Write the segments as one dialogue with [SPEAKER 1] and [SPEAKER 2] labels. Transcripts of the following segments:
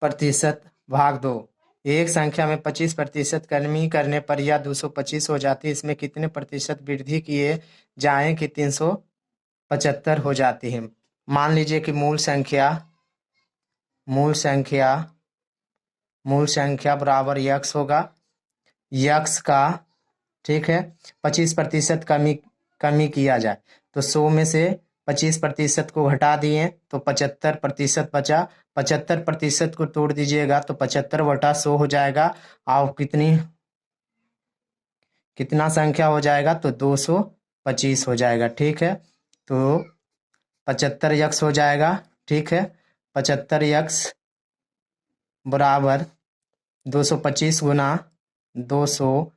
[SPEAKER 1] प्रतिशत भाग 2। एक संख्या में 25% कमी करने पर यह 225 हो जाती है, इसमें कितने प्रतिशत वृद्धि किए जाएं कि 375 हो जाती है। मान लीजिए कि मूल संख्या बराबर यक्स होगा। यक्स का ठीक है 25% कमी किया जाए तो 100 में से 25% को घटा दिए तो 75% बचा। 75% को तोड़ दीजिएगा तो 75/100 हो जाएगा। और कितना संख्या हो जाएगा तो 225 हो जाएगा। ठीक है, तो 75x हो जाएगा। ठीक है, 75x बराबर 225 गुना 100।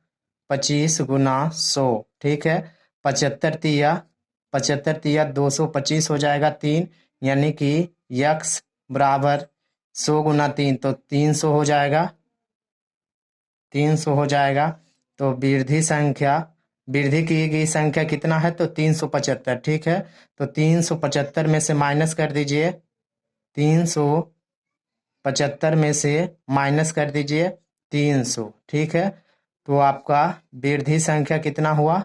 [SPEAKER 1] ठीक है, 75 तिया 225 हो जाएगा 3, यानी कि यक्स बराबर 100 गुना 3 तो 300 हो जाएगा। 300 हो जाएगा तो वृद्धि की गई संख्या कितना है तो 375। ठीक है, तो 375 में से माइनस कर दीजिए। 375 में से माइनस कर दीजिए 300। ठीक है, तो आपका वृद्धि संख्या कितना हुआ?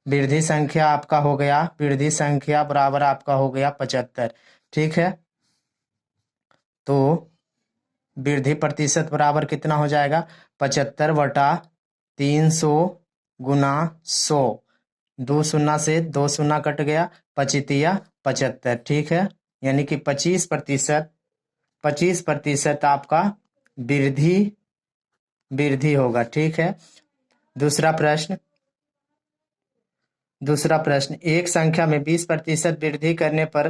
[SPEAKER 1] वृद्धि संख्या आपका हो गया, वृद्धि संख्या बराबर आपका हो गया 75। ठीक है, तो वृद्धि प्रतिशत बराबर कितना हो जाएगा 75/300 गुना 100। 2 शून्य से 2 शून्य कट गया, 25 75। ठीक है, यानी कि 25% आपका वृद्धि होगा। ठीक है, दूसरा प्रश्न एक संख्या में 20% वृद्धि करने पर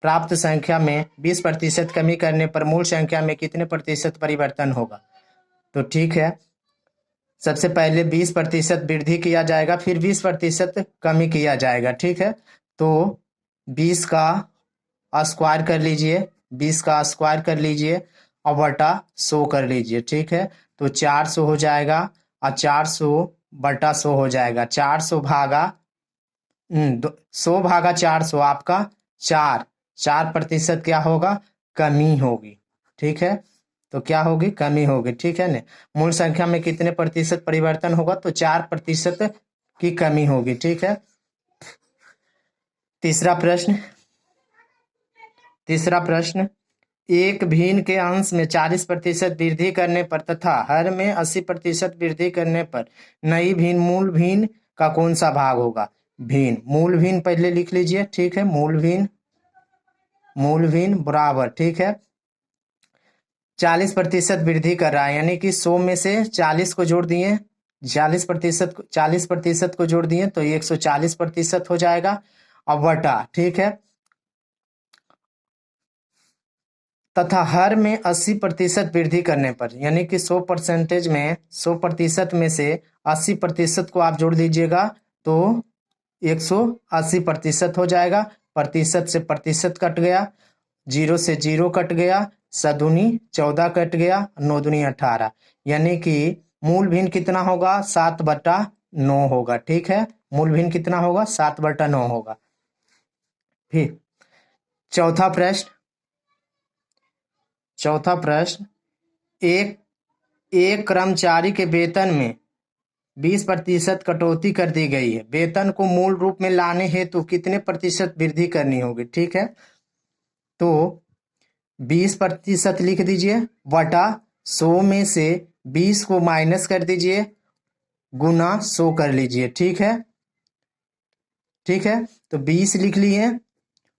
[SPEAKER 1] प्राप्त संख्या में 20% कमी करने पर मूल संख्या में कितने प्रतिशत परिवर्तन होगा? तो ठीक है, सबसे पहले 20% वृद्धि किया जाएगा, फिर 20% कमी किया जाएगा। ठीक है, तो 20 का स्क्वायर कर लीजिए, 20 का स्क्वायर कर लीजिए और बटा 100 कर लीजिए। ठीक है, तो 400 हो जाएगा और 400/100 हो जाएगा। 100 भागा 400 आपका 4% क्या होगा? कमी होगी। ठीक है, तो क्या होगी? कमी होगी। ठीक है ना, मूल संख्या में कितने प्रतिशत परिवर्तन होगा तो 4% की कमी होगी। ठीक है, तीसरा प्रश्न एक भिन्न के अंश में 40% वृद्धि करने पर तथा हर में 80% वृद्धि करने पर नई भिन्न मूल भिन्न का कौन सा भाग होगा? मूल भिन्न पहले लिख लीजिए। ठीक है, मूल भिन्न बराबर ठीक है 40% वृद्धि कर रहा है, यानी कि 100 में से 40 को जोड़ दिए, 40% को जोड़ दिए तो 140% हो जाएगा। अब बटा ठीक है, तथा हर में 80% वृद्धि करने पर, यानी कि 100% में से 80% को आप जोड़ दीजिएगा तो 180% हो जाएगा। प्रतिशत से प्रतिशत कट गया, 0 से 0 कट गया, 7×2 14 कट गया, 9×2 18, यानी कि मूल भिन्न कितना होगा? 7/9 होगा। ठीक है, मूल भिन्न कितना होगा? 7/9 होगा। फिर चौथा प्रश्न एक कर्मचारी के वेतन में 20% कटौती कर दी गई है। वेतन को मूल रूप में लाने हेतु कितने प्रतिशत वृद्धि करनी होगी? ठीक है, तो 20% लिख दीजिए बटा 100 में से 20 को माइनस कर दीजिए गुना 100 कर लीजिए। ठीक है, तो 20 लिख लिए,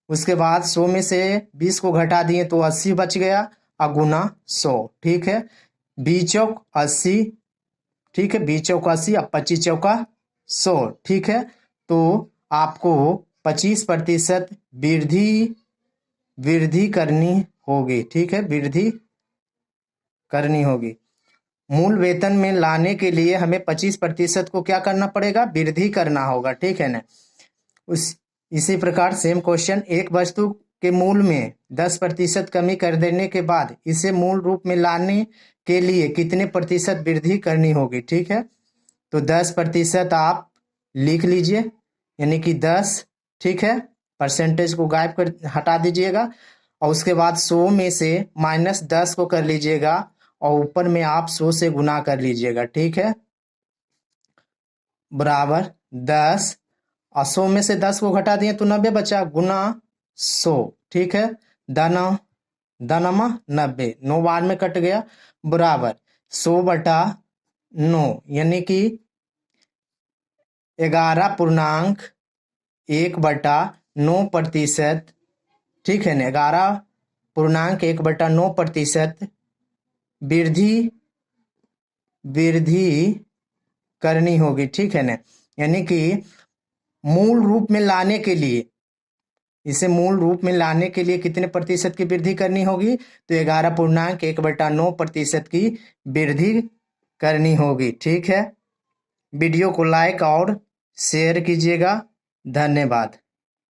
[SPEAKER 1] उसके बाद 100 में से 20 को घटा दिए तो 80 बच गया और गुना 100। ठीक है, 20 चौक 80। ठीक है, 20 चौक 80 और 25 चौका 100। ठीक है, तो आपको 25% वृद्धि करनी होगी। ठीक है, वृद्धि करनी होगी। मूल वेतन में लाने के लिए हमें 25% को क्या करना पड़ेगा? वृद्धि करना होगा। ठीक है ना, इसी प्रकार सेम क्वेश्चन एक वस्तु के मूल में 10% कमी कर देने के बाद इसे मूल रूप में लाने के लिए कितने प्रतिशत वृद्धि करनी होगी? ठीक है, तो 10% आप लिख लीजिए, यानी कि 10। ठीक है, परसेंटेज को गायब कर हटा दीजिएगा और उसके बाद 100 में से -10 को कर लीजिएगा और ऊपर में आप 100 से गुना कर लीजिएगा, ठीक है, बराबर 10 और 100 में से 10 को घटा दिए तो 90 बचा, गुना 100, ठीक है, दानमा 90, 9 बार में कट गया, बराबर 100/9 यानी कि 11.1/9%, ठीक है ना, 11.1/9% वृद्धि करनी होगी, ठीक है ना, यानी कि मूल रूप में लाने के लिए, इसे मूल रूप में लाने के लिए कितने प्रतिशत की वृद्धि करनी होगी, तो 11.1/9% की वृद्धि करनी होगी, ठीक है। वीडियो को लाइक और शेयर कीजिएगा, धन्यवाद।